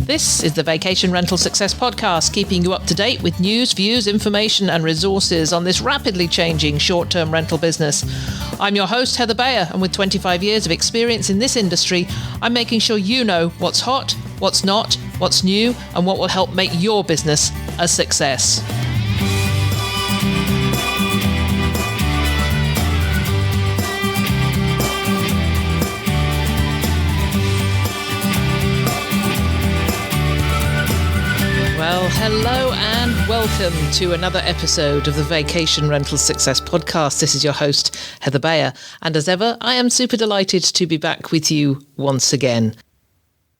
This is the Vacation Rental Success Podcast, keeping you up to date with news, views, information and resources on this rapidly changing short-term rental business. I'm your host, Heather Bayer, and with 25 years of experience in this industry, I'm making sure you know what's hot, what's not, what's new, and what will help make your business a success. Well, hello and welcome to another episode of the Vacation Rental Success Podcast. This is your host, Heather Bayer. And as ever, I am super delighted to be back with you once again.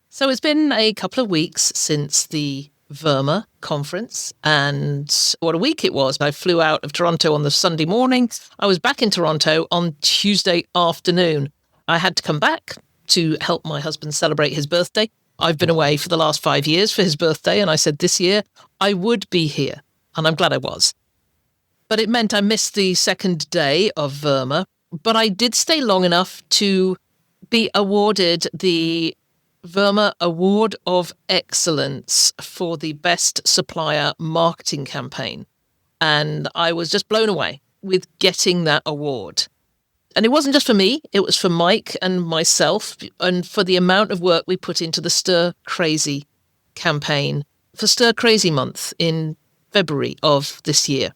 So it's been a couple of weeks since the VRMA conference, and what a week it was. I flew out of Toronto on the Sunday morning. I was back in Toronto on Tuesday afternoon. I had to come back to help my husband celebrate his birthday. I've been away for the last 5 years for his birthday, and I said this year I would be here, and I'm glad I was. But it meant I missed the second day of VRMA, but I did stay long enough to be awarded the VRMA Award of Excellence for the Best Supplier Marketing Campaign, and I was just blown away with getting that award. And it wasn't just for me, it was for Mike and myself, and for the amount of work we put into the Stir Crazy campaign for Stir Crazy Month in February of this year.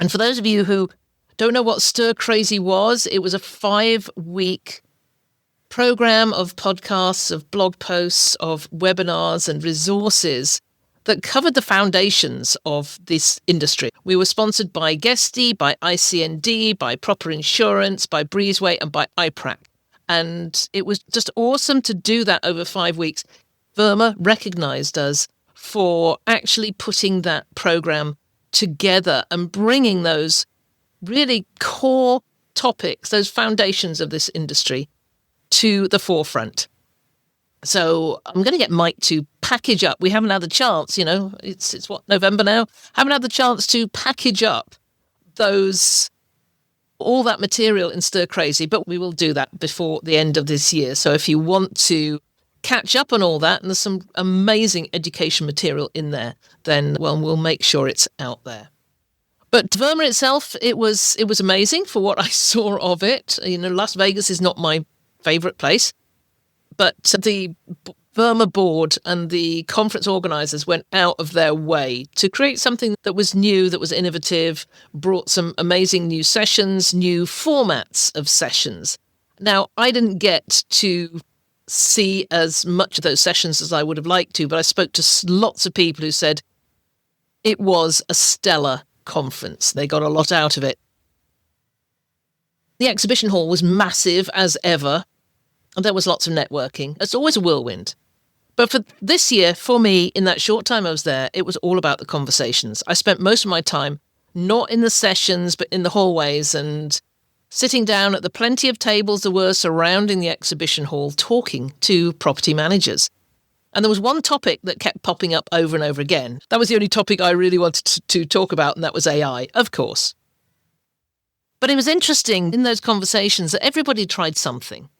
And for those of you who don't know what Stir Crazy was, it was a 5-week program of podcasts, of blog posts, of webinars and resources that covered the foundations of this industry. We were sponsored by Guesty, by ICND, by Proper Insurance, by Breezeway, and by IPRAC. And it was just awesome to do that over 5 weeks. VRMA recognised us for actually putting that program together and bringing those really core topics, those foundations of this industry, to the forefront. So I'm going to get Mike to package up. We haven't had the chance, it's what, November now? Haven't had the chance to package up all that material in Stir Crazy, but we will do that before the end of this year. So if you want to catch up on all that, and there's some amazing education material in there, then, well, we'll make sure it's out there. But VRMA itself, it was amazing for what I saw of it. Las Vegas is not my favorite place. But the VRMA board and the conference organizers went out of their way to create something that was new, that was innovative, brought some amazing new sessions, new formats of sessions. Now, I didn't get to see as much of those sessions as I would have liked to, but I spoke to lots of people who said it was a stellar conference. They got a lot out of it. The exhibition hall was massive as ever. And there was lots of networking. It's always a whirlwind. But for this year, for me, in that short time I was there, it was all about the conversations. I spent most of my time not in the sessions, but in the hallways and sitting down at the plenty of tables there were surrounding the exhibition hall, talking to property managers. And there was one topic that kept popping up over and over again. That was the only topic I really wanted to talk about, and that was AI, of course. But it was interesting in those conversations that everybody tried something.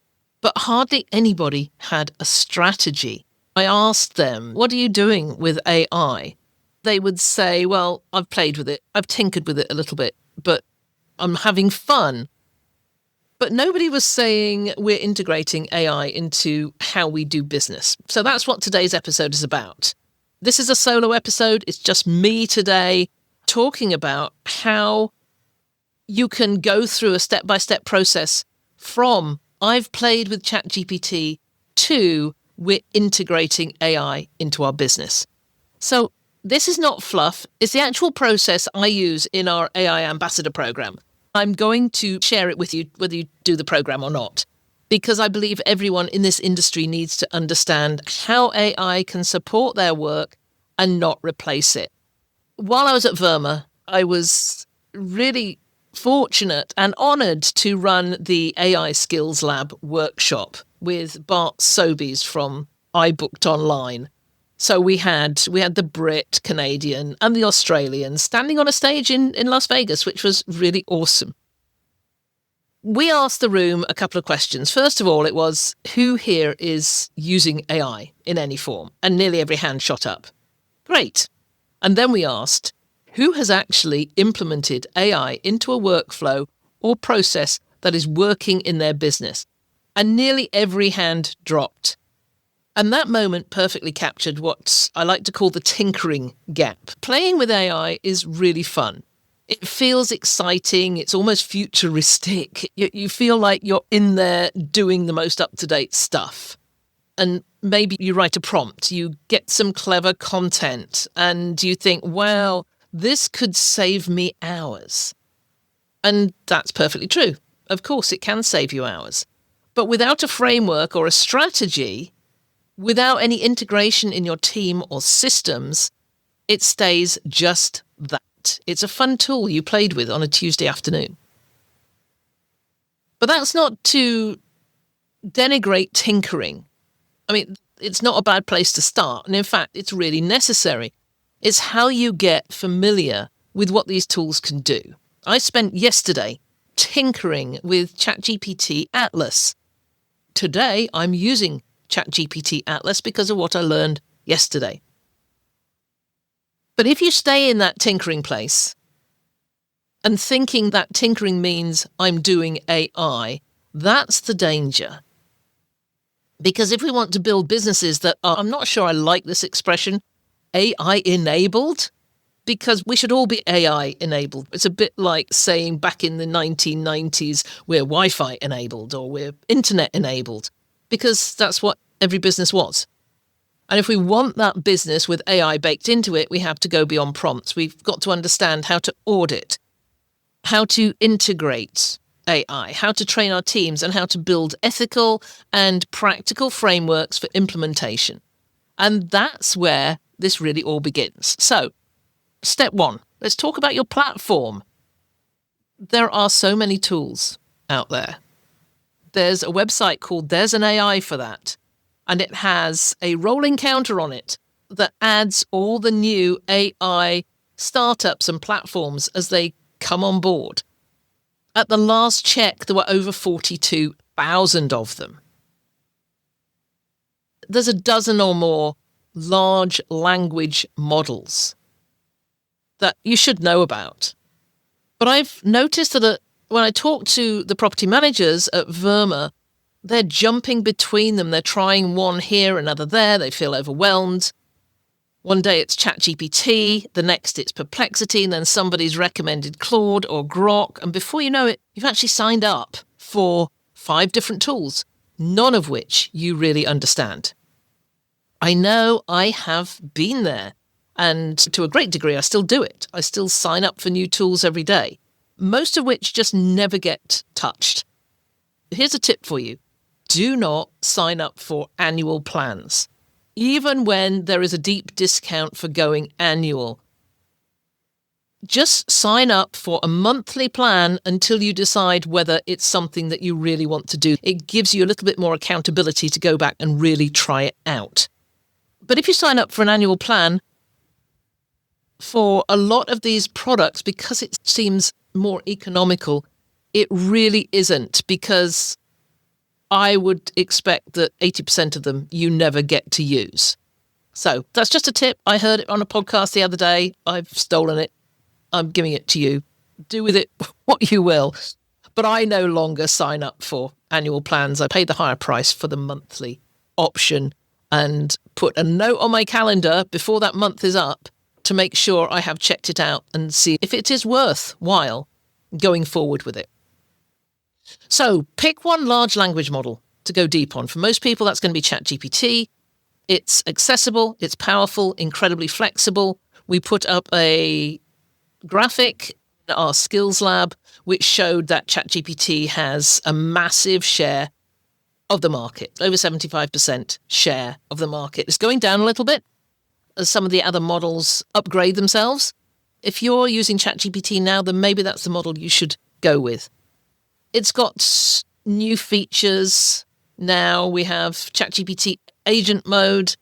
But hardly anybody had a strategy. I asked them, what are you doing with AI? They would say, well, I've played with it. I've tinkered with it a little bit, but I'm having fun. But nobody was saying we're integrating AI into how we do business. So that's what today's episode is about. This is a solo episode. It's just me today talking about how you can go through a step-by-step process from I've played with ChatGPT to we're integrating AI into our business. So this is not fluff. It's the actual process I use in our AI Ambassador program. I'm going to share it with you, whether you do the program or not, because I believe everyone in this industry needs to understand how AI can support their work and not replace it. While I was at VRMA, I was really fortunate and honoured to run the AI Skills Lab workshop with Bart Sobeys from iBooked Online. So we had the Brit, Canadian and the Australian standing on a stage in Las Vegas, which was really awesome. we asked the room a couple of questions. First of all, it was, who here is using AI in any form? And nearly every hand shot up. Great. And then we asked, who has actually implemented AI into a workflow or process that is working in their business? And nearly every hand dropped. And that moment perfectly captured what I like to call the tinkering gap. Playing with AI is really fun. It feels exciting. It's almost futuristic. You feel like you're in there doing the most up-to-date stuff. And maybe you write a prompt, you get some clever content, and you think, wow, this could save me hours. And that's perfectly true. Of course, it can save you hours. But without a framework or a strategy, without any integration in your team or systems, it stays just that. It's a fun tool you played with on a Tuesday afternoon. But that's not to denigrate tinkering. I mean, it's not a bad place to start. And in fact, it's really necessary. It's how you get familiar with what these tools can do. I spent yesterday tinkering with ChatGPT Atlas. Today, I'm using ChatGPT Atlas because of what I learned yesterday. But if you stay in that tinkering place and thinking that tinkering means I'm doing AI, that's the danger. Because if we want to build businesses that are, I'm not sure I like this expression, AI enabled, because we should all be AI enabled. It's a bit like saying back in the 1990s, we're Wi-Fi enabled or we're internet enabled, because that's what every business was. And if we want that business with AI baked into it, we have to go beyond prompts. We've got to understand how to audit, how to integrate AI, how to train our teams, and how to build ethical and practical frameworks for implementation. And that's where this really all begins. So, step one, let's talk about your platform. There are so many tools out there. There's a website called There's an AI for that. And it has a rolling counter on it that adds all the new AI startups and platforms as they come on board. At the last check, there were over 42,000 of them. There's a dozen or more large language models that you should know about. But I've noticed that when I talk to the property managers at Verma, they're jumping between them. They're trying one here, another there. They feel overwhelmed. One day it's ChatGPT, the next it's Perplexity, and then somebody's recommended Claude or Grok. And before you know it, you've actually signed up for 5 different tools, none of which you really understand. I know I have been there, and to a great degree, I still do it. I still sign up for new tools every day, most of which just never get touched. Here's a tip for you. Do not sign up for annual plans, even when there is a deep discount for going annual. Just sign up for a monthly plan until you decide whether it's something that you really want to do. It gives you a little bit more accountability to go back and really try it out. But if you sign up for an annual plan, for a lot of these products, because it seems more economical, it really isn't, because I would expect that 80% of them you never get to use. So that's just a tip. I heard it on a podcast the other day. I've stolen it. I'm giving it to you. Do with it what you will. But I no longer sign up for annual plans. I pay the higher price for the monthly option and put a note on my calendar before that month is up to make sure I have checked it out and see if it is worthwhile going forward with it. So pick one large language model to go deep on. For most people, that's going to be ChatGPT. It's accessible, it's powerful, incredibly flexible. We put up a graphic in our skills lab which showed that ChatGPT has a massive share of the market, over 75% share of the market. It's going down a little bit as some of the other models upgrade themselves. If you're using ChatGPT now, then maybe that's the model you should go with. It's got new features. Now we have ChatGPT agent mode.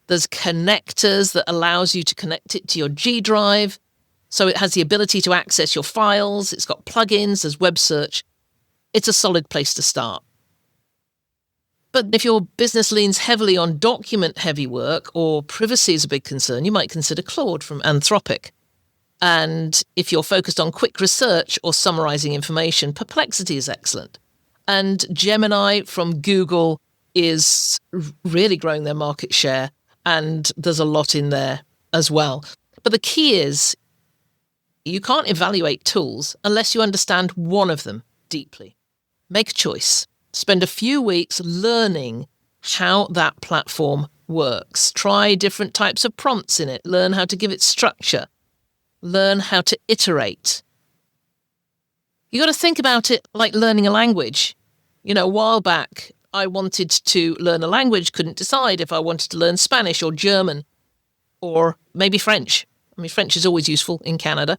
There's connectors that allows you to connect it to your G Drive. So it has the ability to access your files. It's got plugins. There's web search. it's a solid place to start. But if your business leans heavily on document-heavy work or privacy is a big concern, you might consider Claude from Anthropic. And if you're focused on quick research or summarizing information, Perplexity is excellent. And Gemini from Google is really growing their market share, and there's a lot in there as well. But the key is you can't evaluate tools unless you understand one of them deeply. Make a choice. Spend a few weeks learning how that platform works. Try different types of prompts in it. Learn how to give it structure. Learn how to iterate. You got to think about it like learning a language. A while back, I wanted to learn a language, couldn't decide if I wanted to learn Spanish or German or maybe French. French is always useful in Canada.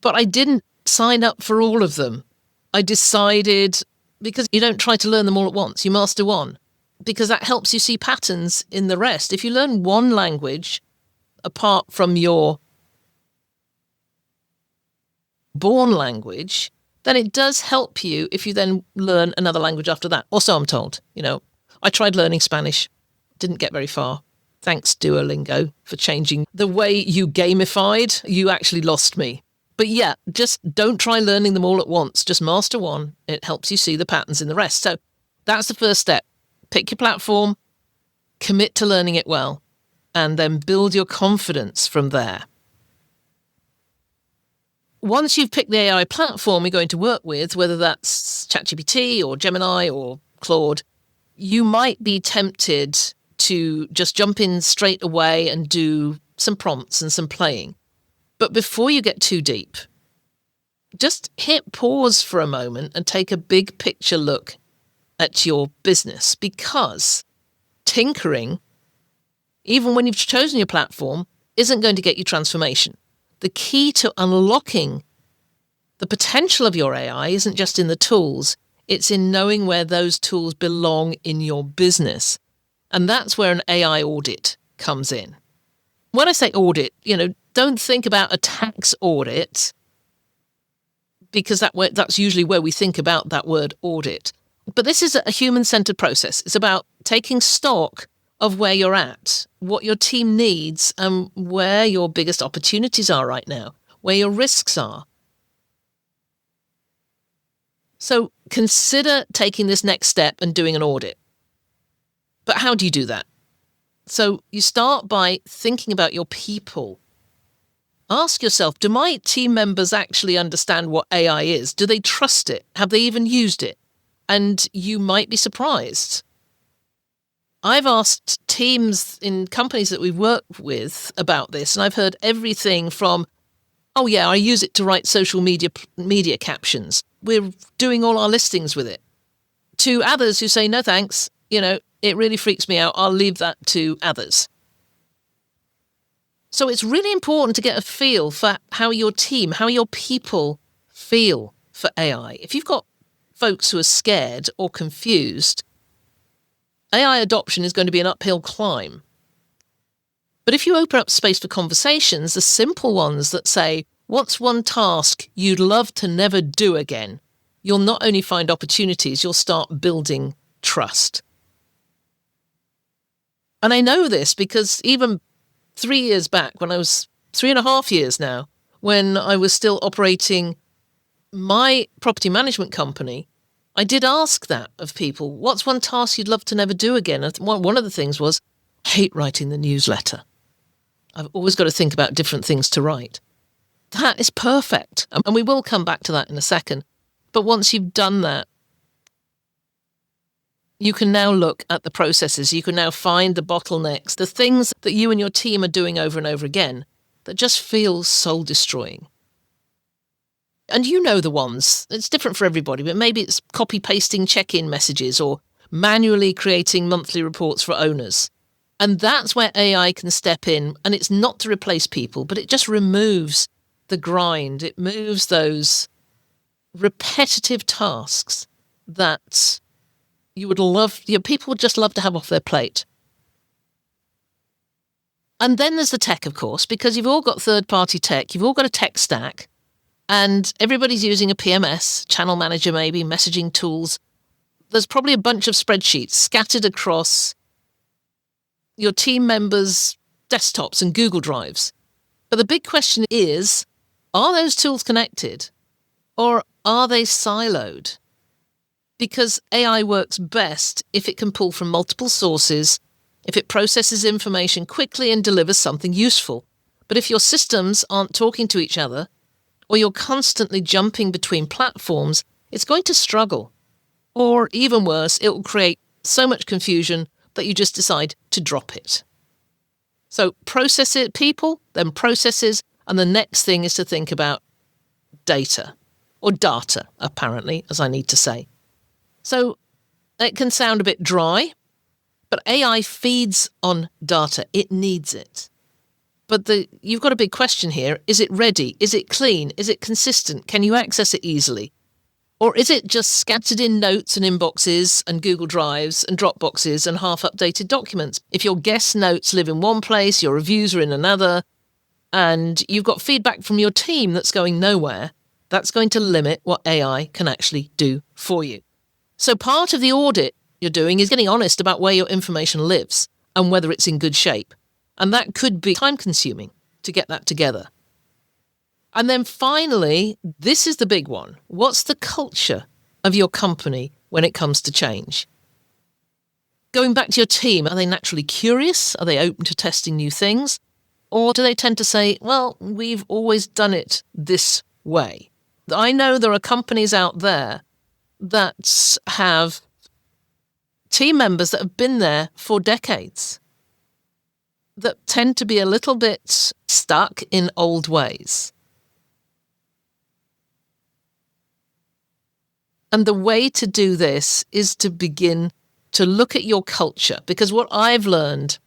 But I didn't sign up for all of them. I decided, because you don't try to learn them all at once, you master one, because that helps you see patterns in the rest. If you learn one language apart from your born language, then it does help you if you then learn another language after that. Or so I'm told. I tried learning Spanish, didn't get very far. Thanks, Duolingo, for changing the way you gamified. You actually lost me. But yeah, just don't try learning them all at once. Just master one. It helps you see the patterns in the rest. So that's the first step. Pick your platform, commit to learning it well, and then build your confidence from there. Once you've picked the AI platform you're going to work with, whether that's ChatGPT or Gemini or Claude, you might be tempted to just jump in straight away and do some prompts and some playing. But before you get too deep, just hit pause for a moment and take a big picture look at your business, because tinkering, even when you've chosen your platform, isn't going to get you transformation. The key to unlocking the potential of your AI isn't just in the tools, it's in knowing where those tools belong in your business. And that's where an AI audit comes in. When I say audit, don't think about a tax audit, because that's usually where we think about that word audit. But this is a human-centered process. It's about taking stock of where you're at, what your team needs, and where your biggest opportunities are right now, where your risks are. So consider taking this next step and doing an audit. But how do you do that? So you start by thinking about your people. Ask yourself, do my team members actually understand what AI is? Do they trust it? Have they even used it? And you might be surprised. I've asked teams in companies that we've worked with about this, and I've heard everything from, oh yeah, I use it to write social media captions. We're doing all our listings with it. To others who say, no thanks, it really freaks me out. I'll leave that to others. So it's really important to get a feel for how your team, how your people feel for AI. If you've got folks who are scared or confused, AI adoption is going to be an uphill climb. But if you open up space for conversations, the simple ones that say, what's one task you'd love to never do again? You'll not only find opportunities, you'll start building trust. And I know this because even 3 years back, when I was 3.5 years now, when I was still operating my property management company, I did ask that of people. What's one task you'd love to never do again? And one of the things was, I hate writing the newsletter. I've always got to think about different things to write. That is perfect. And we will come back to that in a second. But once you've done that, you can now look at the processes. You can now find the bottlenecks, the things that you and your team are doing over and over again that just feel soul-destroying. And you know the ones. It's different for everybody, but maybe it's copy-pasting check-in messages or manually creating monthly reports for owners. And that's where AI can step in. And it's not to replace people, but it just removes the grind. It moves those repetitive tasks that people would just love to have off their plate. And then there's the tech, of course, because you've all got third-party tech. You've all got a tech stack. and everybody's using a PMS, channel manager maybe, messaging tools. There's probably a bunch of spreadsheets scattered across your team members' desktops and Google Drives. But the big question is, are those tools connected or are they siloed? Because AI works best if it can pull from multiple sources, if it processes information quickly and delivers something useful. But if your systems aren't talking to each other, or you're constantly jumping between platforms, it's going to struggle. Or even worse, it will create so much confusion that you just decide to drop it. So process it, people, then processes, and the next thing is to think about data, or data, apparently, as I need to say. So it can sound a bit dry, but AI feeds on data. It needs it. But you've got a big question here. Is it ready? Is it clean? Is it consistent? Can you access it easily? Or is it just scattered in notes and inboxes and Google Drives and Dropboxes and half-updated documents? If your guest notes live in one place, your reviews are in another, and you've got feedback from your team that's going nowhere, that's going to limit what AI can actually do for you. So part of the audit you're doing is getting honest about where your information lives and whether it's in good shape. And that could be time-consuming to get that together. And then finally, this is the big one. What's the culture of your company when it comes to change? Going back to your team, are they naturally curious? Are they open to testing new things? Or do they tend to say, well, we've always done it this way? I know there are companies out there that have team members that have been there for decades that tend to be a little bit stuck in old ways. And the way to do this is to begin to look at your culture, because what I've learned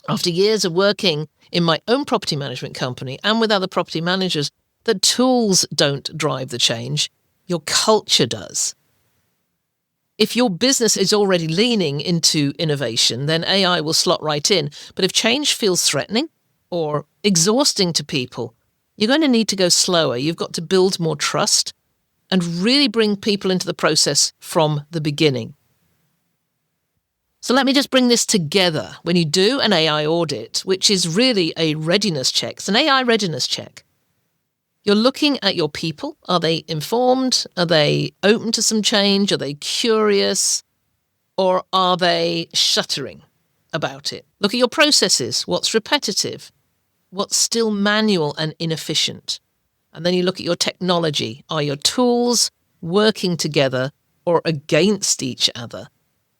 after years of working in my own property management company and with other property managers, that tools don't drive the change, your culture does. If your business is already leaning into innovation, then AI will slot right in. But if change feels threatening or exhausting to people, you're going to need to go slower. You've got to build more trust and really bring people into the process from the beginning. So let me just bring this together. When you do an AI audit, which is really a readiness check, it's an AI readiness check. You're looking at your people. Are they informed? Are they open to some change? Are they curious? Or are they shuttering about it? Look at your processes. What's repetitive? What's still manual and inefficient? And then you look at your technology. Are your tools working together or against each other?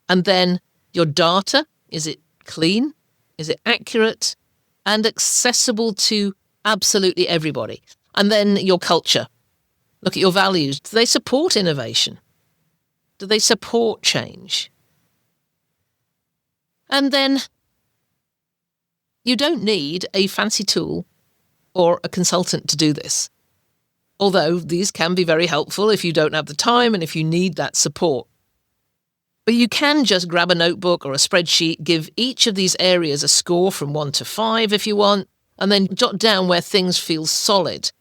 And then your data, is it clean? Is it accurate and accessible to absolutely everybody? And then your culture. Look at your values. Do they support innovation? Do they support change? And then you don't need a fancy tool or a consultant to do this. Although these can be very helpful if you don't have the time and if you need that support. But you can just grab a notebook or a spreadsheet, give each of these areas a score from 1 to 5 if you want, and then jot down where things feel solid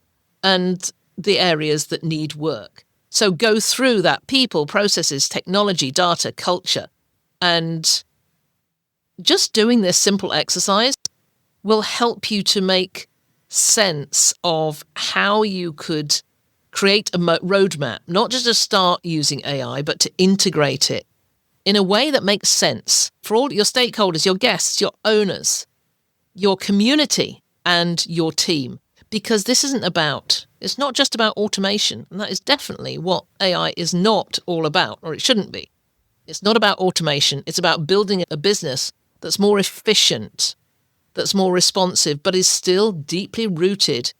and the areas that need work. So go through that: people, processes, technology, data, culture. And just doing this simple exercise will help you to make sense of how you could create a roadmap, not just to start using AI, but to integrate it in a way that makes sense for all your stakeholders, your guests, your owners, your community, and your team. Because this it's not just about automation, and that is definitely what AI is not all about, or it shouldn't be. It's not about automation, it's about building a business that's more efficient, that's more responsive, but is still deeply rooted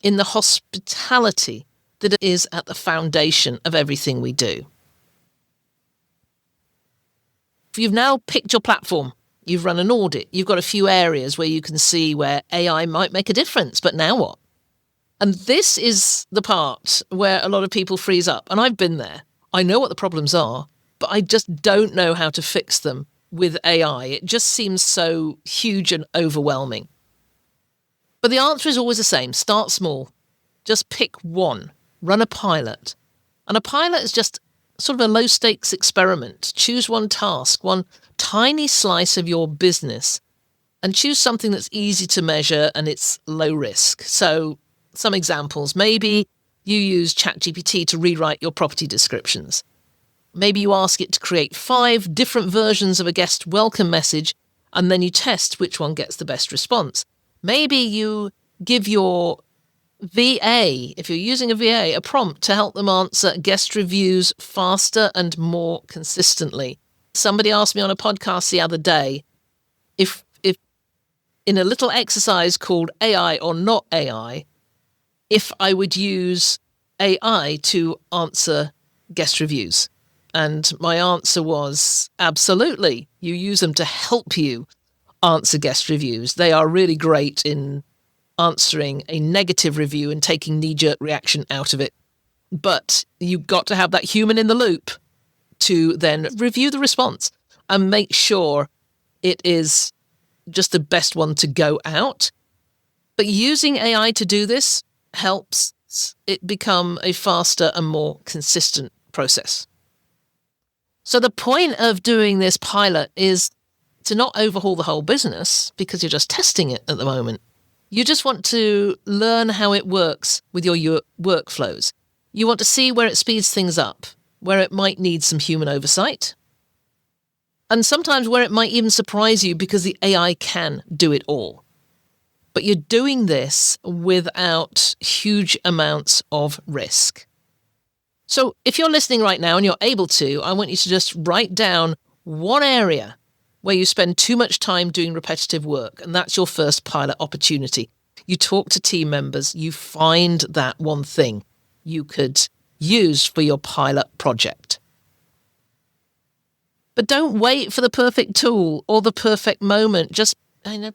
in the hospitality that is at the foundation of everything we do. If you've now picked your platform, you've run an audit, you've got a few areas where you can see where AI might make a difference, but now what? And this is the part where a lot of people freeze up. And I've been there. I know what the problems are, but I just don't know how to fix them with AI. It just seems so huge and overwhelming. But the answer is always the same. Start small. just pick one, run a pilot. And a pilot is just sort of a low-stakes experiment. Choose one task, one tiny slice of your business, and choose something that's easy to measure and it's low risk. So some examples, maybe you use ChatGPT to rewrite your property descriptions. Maybe you ask it to create 5 different versions of a guest welcome message, and then you test which one gets the best response. Maybe you give your VA, if you're using a VA, a prompt to help them answer guest reviews faster and more consistently. Somebody asked me on a podcast the other day if in a little exercise called AI or not AI, if I would use AI to answer guest reviews. And my answer was absolutely. You use them to help you answer guest reviews. They are really great in answering a negative review and taking knee-jerk reaction out of it. But you've got to have that human in the loop to then review the response and make sure it is just the best one to go out. But using AI to do this helps it become a faster and more consistent process. So the point of doing this pilot is to not overhaul the whole business because you're just testing it at the moment. You just want to learn how it works with your workflows. You want to see where it speeds things up, where it might need some human oversight, and sometimes where it might even surprise you because the AI can do it all. But you're doing this without huge amounts of risk. So if you're listening right now and you're able to, I want you to just write down one area where you spend too much time doing repetitive work, and that's your first pilot opportunity. You talk to team members, you find that one thing you could use for your pilot project. But don't wait for the perfect tool or the perfect moment. Just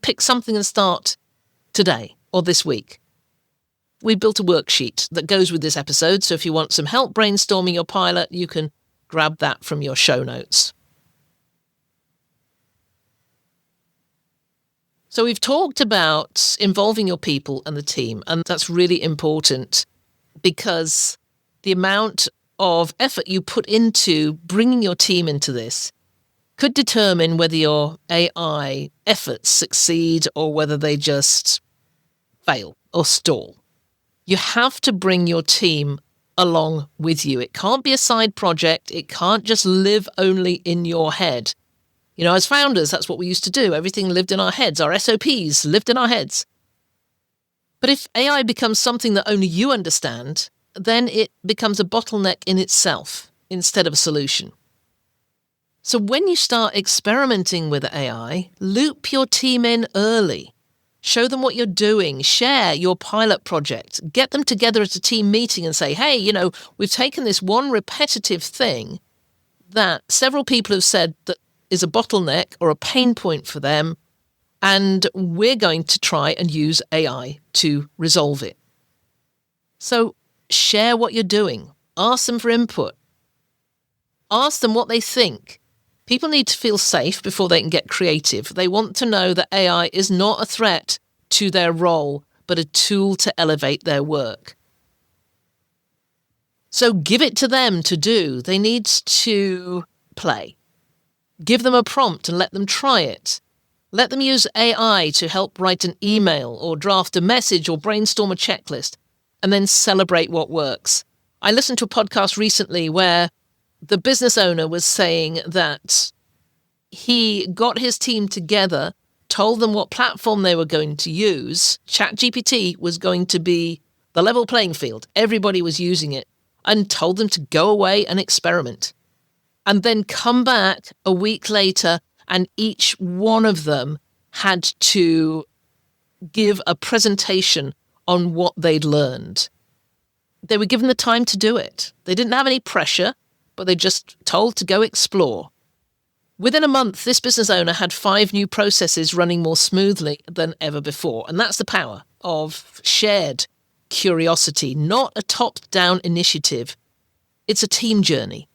pick something and start today or this week. We built a worksheet that goes with this episode, so if you want some help brainstorming your pilot, you can grab that from your show notes. So we've talked about involving your people and the team, and that's really important because the amount of effort you put into bringing your team into this could determine whether your AI efforts succeed or whether they just fail or stall. You have to bring your team along with you. It can't be a side project. It can't just live only in your head. As founders, that's what we used to do. Everything lived in our heads. Our SOPs lived in our heads. But if AI becomes something that only you understand, then it becomes a bottleneck in itself instead of a solution. So when you start experimenting with AI, loop your team in early. Show them what you're doing. Share your pilot project. Get them together at a team meeting and say, hey, we've taken this one repetitive thing that several people have said that is a bottleneck or a pain point for them, and we're going to try and use AI to resolve it. So share what you're doing. Ask them for input. Ask them what they think. People need to feel safe before they can get creative. They want to know that AI is not a threat to their role, but a tool to elevate their work. So give it to them to do. They need to play. Give them a prompt and let them try it. Let them use AI to help write an email or draft a message or brainstorm a checklist, and then celebrate what works. I listened to a podcast recently where the business owner was saying that he got his team together, told them what platform they were going to use. ChatGPT was going to be the level playing field. Everybody was using it, and told them to go away and experiment. And then come back a week later, and each one of them had to give a presentation on what they'd learned. They were given the time to do it. They didn't have any pressure, but they just told to go explore. Within a month, this business owner had 5 new processes running more smoothly than ever before. And that's the power of shared curiosity, not a top-down initiative. It's a team journey.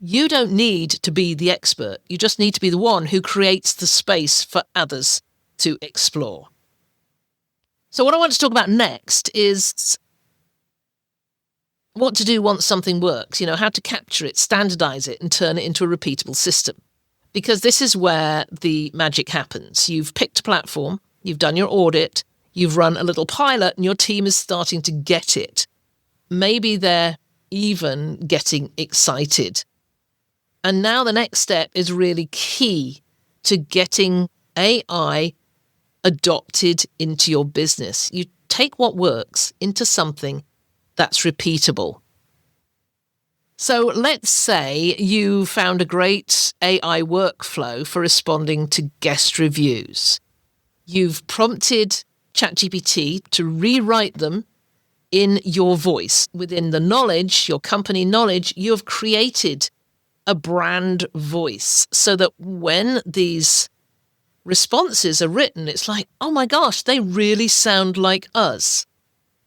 You don't need to be the expert. You just need to be the one who creates the space for others to explore. So what I want to talk about next is what to do once something works, how to capture it, standardize it, and turn it into a repeatable system. Because this is where the magic happens. You've picked a platform, you've done your audit, you've run a little pilot, and your team is starting to get it. Maybe they're even getting excited. And now the next step is really key to getting AI adopted into your business. You take what works into something that's repeatable. So let's say you found a great AI workflow for responding to guest reviews. You've prompted ChatGPT to rewrite them in your voice. Within the knowledge, your company knowledge, you have created a brand voice so that when these responses are written, it's like, oh my gosh, they really sound like us.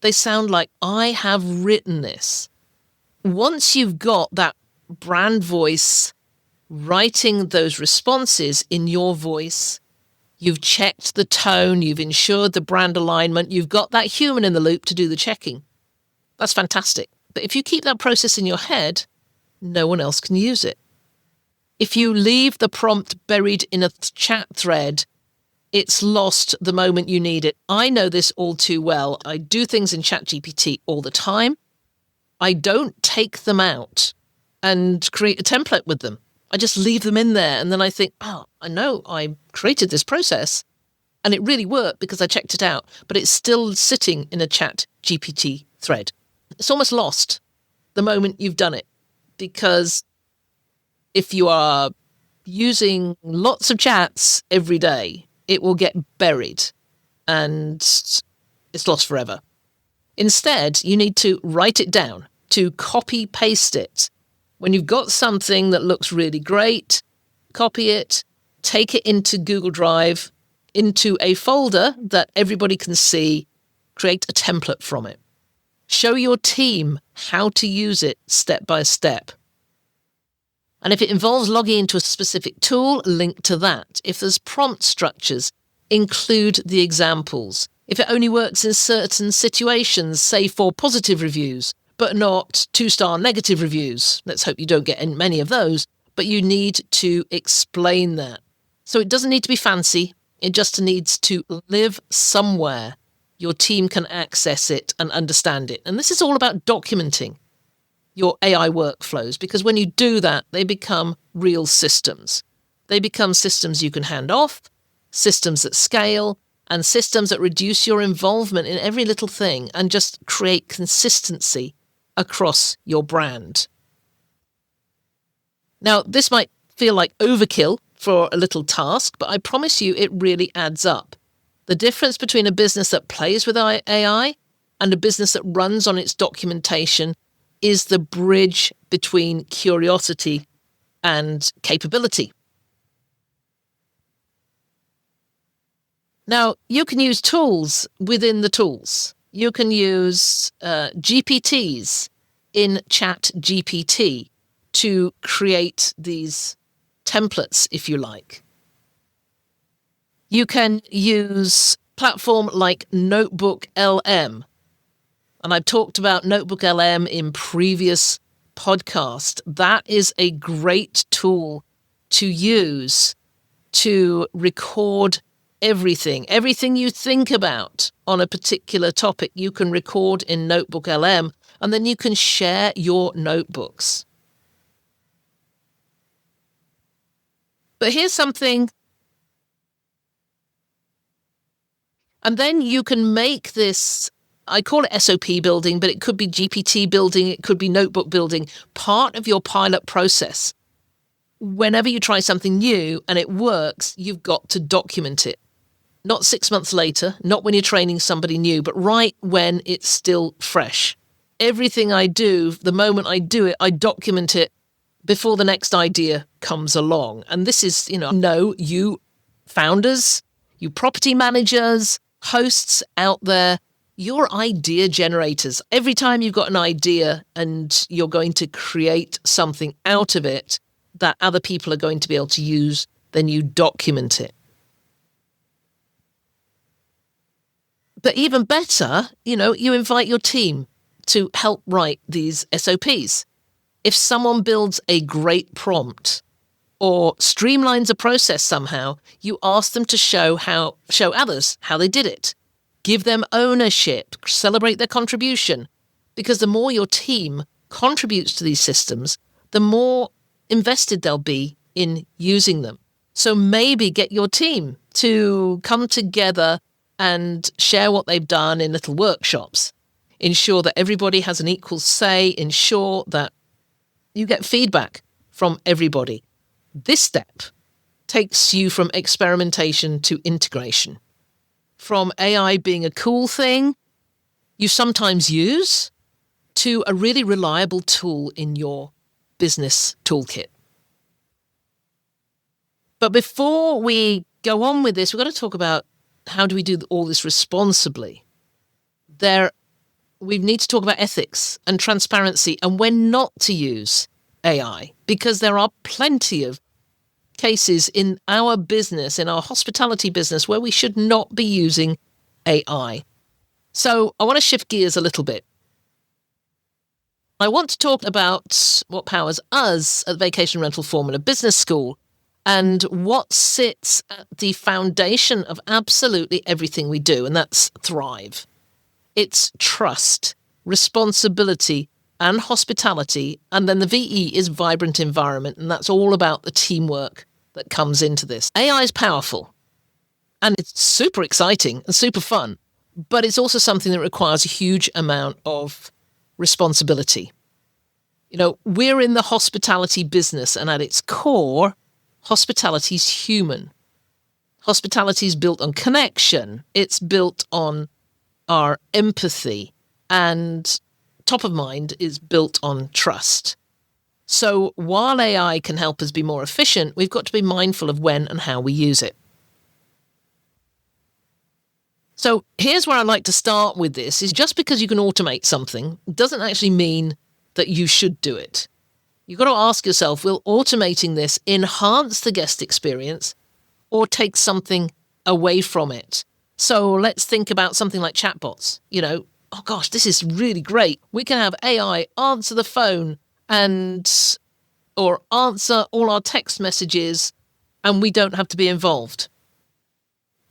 They sound like I have written this. Once you've got that brand voice writing those responses in your voice, you've checked the tone, you've ensured the brand alignment, you've got that human in the loop to do the checking. That's fantastic. But if you keep that process in your head, no one else can use it. If you leave the prompt buried in a chat thread, it's lost the moment you need it. I know this all too well. I do things in ChatGPT all the time. I don't take them out and create a template with them. I just leave them in there. And then I think, I know I created this process and it really worked because I checked it out, but it's still sitting in a ChatGPT thread. It's almost lost the moment you've done it, because if you are using lots of chats every day, it will get buried and it's lost forever. Instead, you need to write it down, to copy paste it. When you've got something that looks really great, copy it, take it into Google Drive, into a folder that everybody can see, create a template from it. Show your team how to use it step by step. And if it involves logging into a specific tool, link to that. If there's prompt structures, include the examples. If it only works in certain situations, say for positive reviews, but not 2-star negative reviews, let's hope you don't get many of those, but you need to explain that. So it doesn't need to be fancy. It just needs to live somewhere. Your team can access it and understand it. And this is all about documenting your AI workflows, because when you do that, they become real systems. They become systems you can hand off, systems that scale, and systems that reduce your involvement in every little thing and just create consistency across your brand. Now, this might feel like overkill for a little task, but I promise you it really adds up. The difference between a business that plays with AI and a business that runs on its documentation is the bridge between curiosity and capability. Now, you can use tools within the tools. You can use GPTs in ChatGPT to create these templates, if you like. You can use platform like Notebook LM. And I've talked about Notebook LM in previous podcasts. That is a great tool to use to record everything. Everything you think about on a particular topic, you can record in Notebook LM, and then you can share your notebooks. But here's something. And then you can make this, I call it SOP building, but it could be GPT building, it could be notebook building, part of your pilot process. Whenever you try something new and it works, you've got to document it. Not 6 months later, not when you're training somebody new, but right when it's still fresh. Everything I do, the moment I do it, I document it before the next idea comes along. And this is, you founders, you property managers, hosts out there, you're idea generators. Every time you've got an idea and you're going to create something out of it that other people are going to be able to use, then you document it. But even better, you invite your team to help write these SOPs. If someone builds a great prompt or streamlines a process somehow, you ask them to show others how they did it. Give them ownership, celebrate their contribution. Because the more your team contributes to these systems, the more invested they'll be in using them. So maybe get your team to come together and share what they've done in little workshops. Ensure that everybody has an equal say. Ensure that you get feedback from everybody. This step takes you from experimentation to integration. From AI being a cool thing you sometimes use to a really reliable tool in your business toolkit. But before we go on with this, we've got to talk about how do we do all this responsibly. We need to talk about ethics and transparency and when not to use AI, because there are plenty of cases in our business, in our hospitality business, where we should not be using AI. So I want to shift gears a little bit. I want to talk about what powers us at Vacation Rental Formula Business School and what sits at the foundation of absolutely everything we do, and that's Thrive. It's trust, responsibility, and hospitality, and then the VE is vibrant environment, and that's all about the teamwork that comes into this. AI is powerful, and it's super exciting and super fun, but it's also something that requires a huge amount of responsibility. We're in the hospitality business, and at its core, hospitality is human. Hospitality is built on connection. It's built on our empathy, and top of mind is built on trust. So while AI can help us be more efficient, we've got to be mindful of when and how we use it. So here's where I'd like to start with this, is just because you can automate something doesn't actually mean that you should do it. You've got to ask yourself, will automating this enhance the guest experience or take something away from it? So let's think about something like chatbots. Oh gosh, this is really great. We can have AI answer the phone or answer all our text messages, and we don't have to be involved.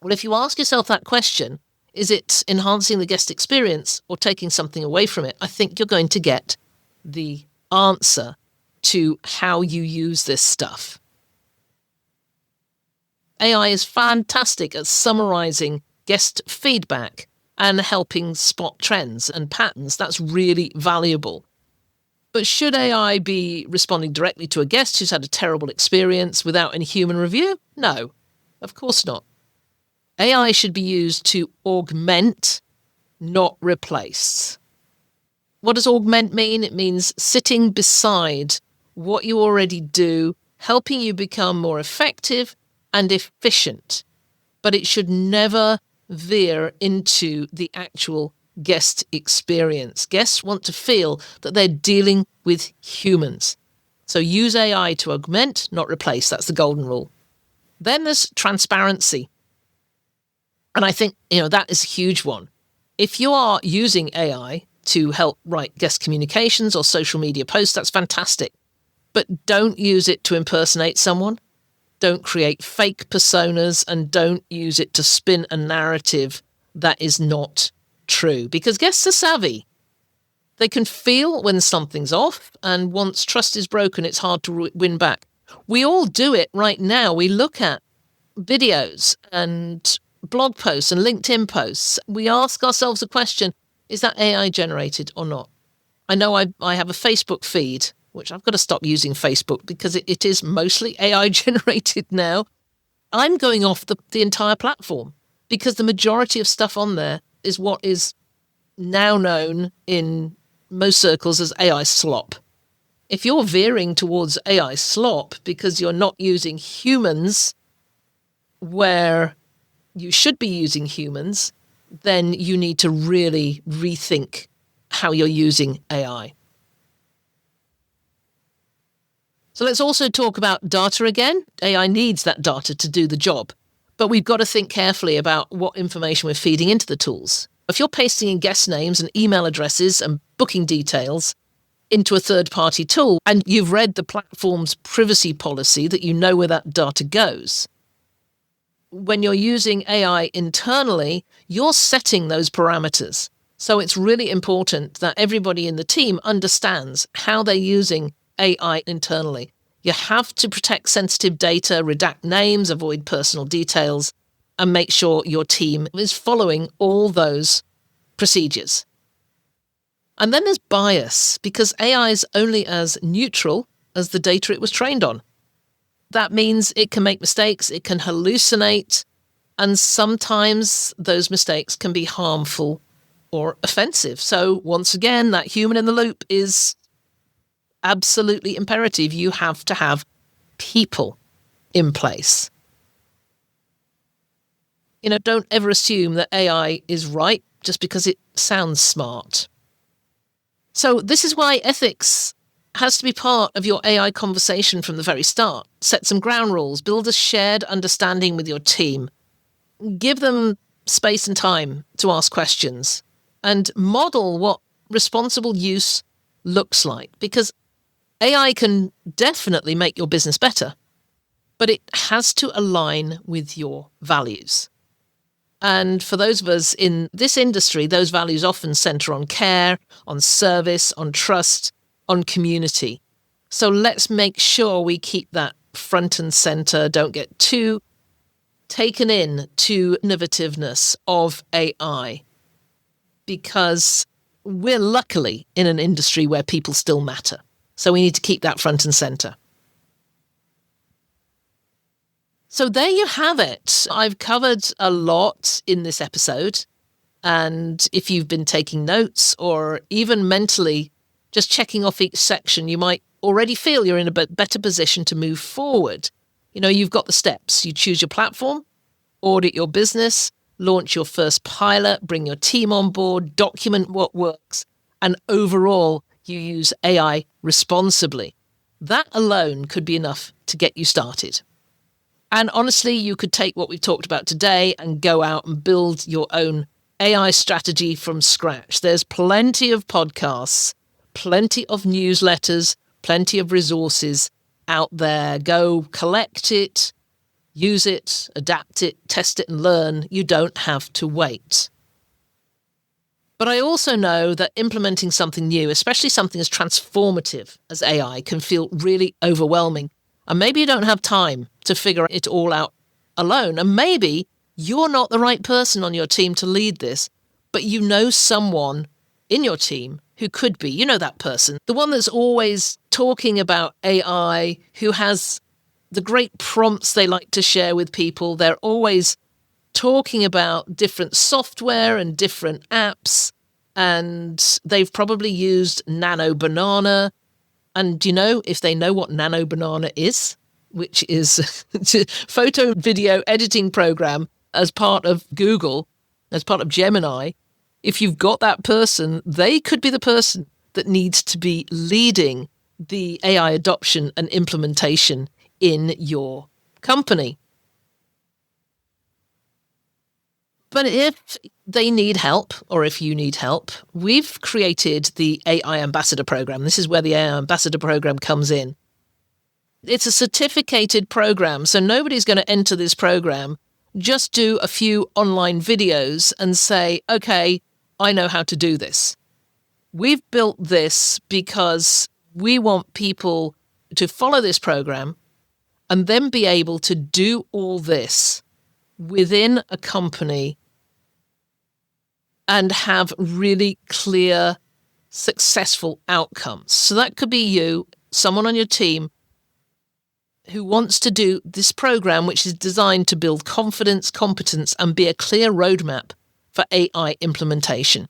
Well, if you ask yourself that question, is it enhancing the guest experience or taking something away from it? I think you're going to get the answer to how you use this stuff. AI is fantastic at summarizing guest feedback and helping spot trends and patterns. That's really valuable. But should AI be responding directly to a guest who's had a terrible experience without any human review? No, of course not. AI should be used to augment, not replace. What does augment mean? It means sitting beside what you already do, helping you become more effective and efficient. But it should never veer into the actual guest experience. Guests want to feel that they're dealing with humans. So use AI to augment, not replace. That's the golden rule. Then there's transparency. And I think, that is a huge one. If you are using AI to help write guest communications or social media posts, that's fantastic. But don't use it to impersonate someone. Don't create fake personas, and don't use it to spin a narrative that is not true. Because guests are savvy. They can feel when something's off, and once trust is broken, it's hard to win back. We all do it right now. We look at videos and blog posts and LinkedIn posts. We ask ourselves a question, is that AI generated or not? I know I have a Facebook feed, which I've got to stop using Facebook because it is mostly AI generated now. I'm going off the entire platform because the majority of stuff on there is what is now known in most circles as AI slop. If you're veering towards AI slop because you're not using humans where you should be using humans, then you need to really rethink how you're using AI. So let's also talk about data again. AI needs that data to do the job. But we've got to think carefully about what information we're feeding into the tools. If you're pasting in guest names and email addresses and booking details into a third-party tool, and you've read the platform's privacy policy that you know where that data goes, when you're using AI internally, you're setting those parameters. So it's really important that everybody in the team understands how they're using AI internally. You have to protect sensitive data, redact names, avoid personal details, and make sure your team is following all those procedures. And then there's bias, because AI is only as neutral as the data it was trained on. That means it can make mistakes, it can hallucinate, and sometimes those mistakes can be harmful or offensive. So once again, that human in the loop is absolutely imperative. You have to have people in place. Don't ever assume that AI is right just because it sounds smart. So this is why ethics has to be part of your AI conversation from the very start. Set some ground rules, build a shared understanding with your team, give them space and time to ask questions, and model what responsible use looks like. Because AI can definitely make your business better, but it has to align with your values. And for those of us in this industry, those values often center on care, on service, on trust, on community. So let's make sure we keep that front and center. Don't get too taken in to innovativeness of AI, because we're luckily in an industry where people still matter. So we need to keep that front and center. So there you have it. I've covered a lot in this episode. And if you've been taking notes or even mentally just checking off each section, you might already feel you're in a better position to move forward. You've got the steps. You choose your platform, audit your business, launch your first pilot, bring your team on board, document what works, and overall, you use AI responsibly. That alone could be enough to get you started. And honestly, you could take what we've talked about today and go out and build your own AI strategy from scratch. There's plenty of podcasts, plenty of newsletters, plenty of resources out there. Go collect it, use it, adapt it, test it, and learn. You don't have to wait. But I also know that implementing something new, especially something as transformative as AI, can feel really overwhelming. And maybe you don't have time to figure it all out alone. And maybe you're not the right person on your team to lead this, but you know someone in your team who could be. You know that person, the one that's always talking about AI, who has the great prompts they like to share with people. They're always talking about different software and different apps, and they've probably used Nano Banana. And if they know what Nano Banana is, which is a photo video editing program as part of Google, as part of Gemini, if you've got that person, they could be the person that needs to be leading the AI adoption and implementation in your company. But if they need help, or if you need help, we've created the AI Ambassador Program. This is where the AI Ambassador Program comes in. It's a certificated program, so nobody's going to enter this program, just do a few online videos and say, okay, I know how to do this. We've built this because we want people to follow this program and then be able to do all this within a company and have really clear, successful outcomes. So that could be you, someone on your team who wants to do this program, which is designed to build confidence, competence, and be a clear roadmap for AI implementation.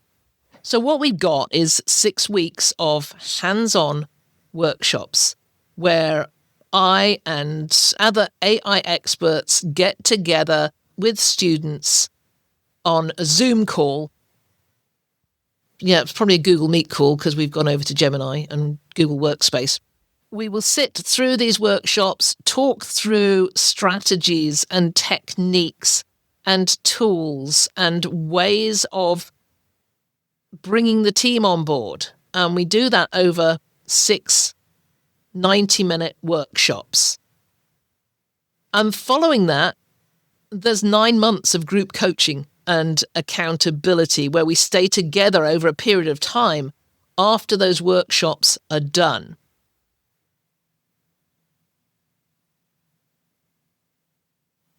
So what we've got is 6 weeks of hands-on workshops where I and other AI experts get together with students on a Zoom call. Yeah, it's probably a Google Meet call because we've gone over to Gemini and Google Workspace. we will sit through these workshops, talk through strategies and techniques and tools and ways of bringing the team on board. And we do that over 6 90-minute workshops. And following that, there's 9 months of group coaching and accountability where we stay together over a period of time after those workshops are done.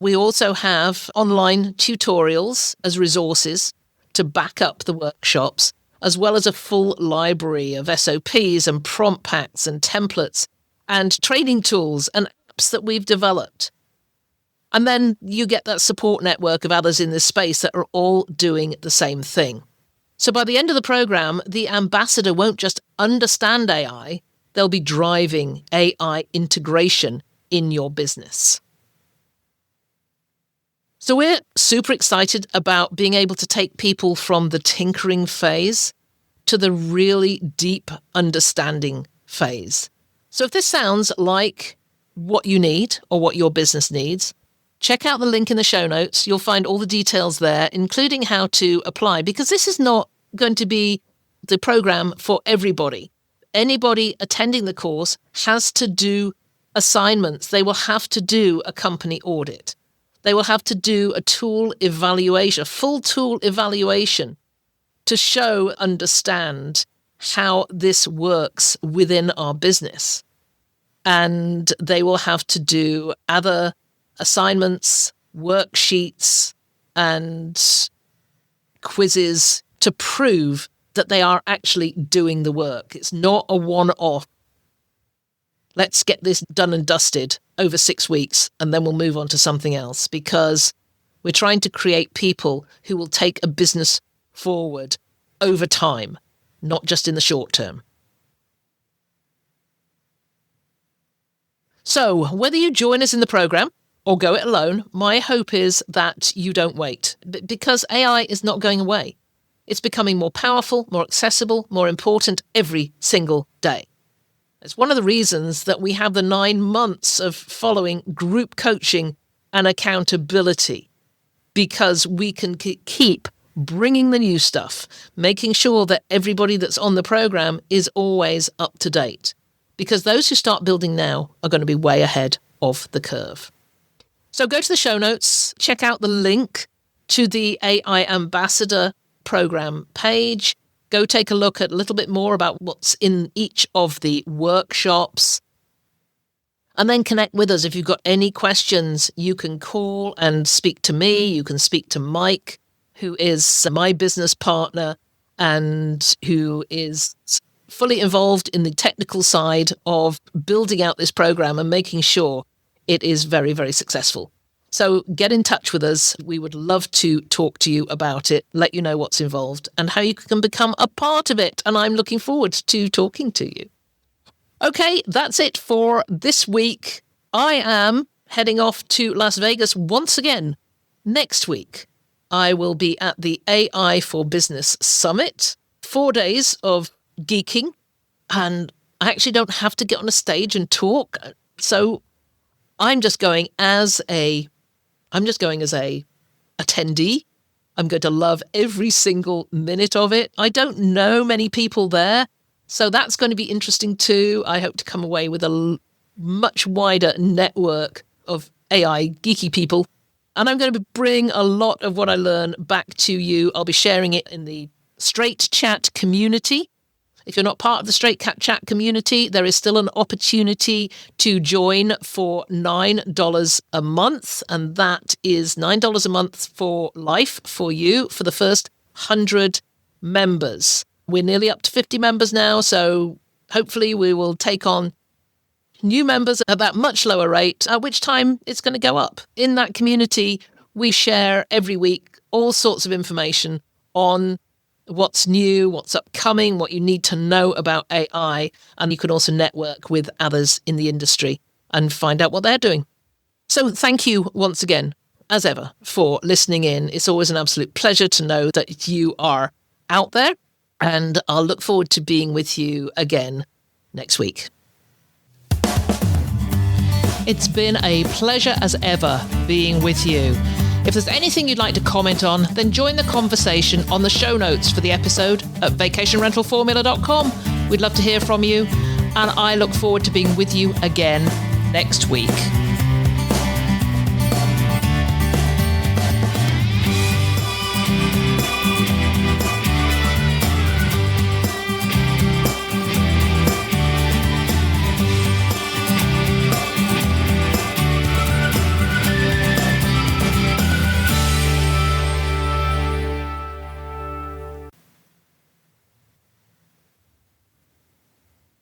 We also have online tutorials as resources to back up the workshops, as well as a full library of SOPs and prompt packs and templates and training tools and apps that we've developed. And then you get that support network of others in this space that are all doing the same thing. So by the end of the program, the ambassador won't just understand AI, they'll be driving AI integration in your business. So we're super excited about being able to take people from the tinkering phase to the really deep understanding phase. So if this sounds like what you need or what your business needs, check out the link in the show notes. You'll find all the details there, including how to apply, because this is not going to be the program for everybody. Anybody attending the course has to do assignments. They will have to do a company audit. They will have to do a tool evaluation, a full tool evaluation to show, understand how this works within our business. And they will have to do other assignments, worksheets, and quizzes to prove that they are actually doing the work. It's not a one-off. Let's get this done and dusted over 6 weeks, and then we'll move on to something else, because we're trying to create people who will take a business forward over time, not just in the short term. So whether you join us in the program or go it alone, my hope is that you don't wait, because AI is not going away. It's becoming more powerful, more accessible, more important every single day. It's one of the reasons that we have the 9 months of following group coaching and accountability, because we can keep bringing the new stuff, making sure that everybody that's on the program is always up to date, because those who start building now are going to be way ahead of the curve. So go to the show notes, check out the link to the AI Ambassador program page. Go take a look at a little bit more about what's in each of the workshops. And then connect with us. If you've got any questions, you can call and speak to me. You can speak to Mike, who is my business partner and who is fully involved in the technical side of building out this program and making sure it is very, very successful. So get in touch with us. We would love to talk to you about it, let you know what's involved and how you can become a part of it. And I'm looking forward to talking to you. Okay, that's it for this week. I am heading off to Las Vegas once again next week. I will be at the AI for Business Summit, 4 days of geeking, and I actually don't have to get on a stage and talk. So I'm just going as a attendee. I'm going to love every single minute of it. I don't know many people there, so that's going to be interesting too. I hope to come away with a much wider network of AI geeky people. And I'm going to bring a lot of what I learn back to you. I'll be sharing it in the Straight Chat community. If you're not part of the Straight Chat community, there is still an opportunity to join for $9 a month. And that is $9 a month for life for you for the first 100 members. We're nearly up to 50 members now, so hopefully we will take on new members at that much lower rate, at which time it's going to go up. In that community, we share every week all sorts of information on what's new, what's upcoming, what you need to know about AI, and you can also network with others in the industry and find out what they're doing. So thank you once again, as ever, for listening in. It's always an absolute pleasure to know that you are out there, and I'll look forward to being with you again next week. It's been a pleasure as ever being with you. If there's anything you'd like to comment on, then join the conversation on the show notes for the episode at vacationrentalformula.com. We'd love to hear from you, and I look forward to being with you again next week.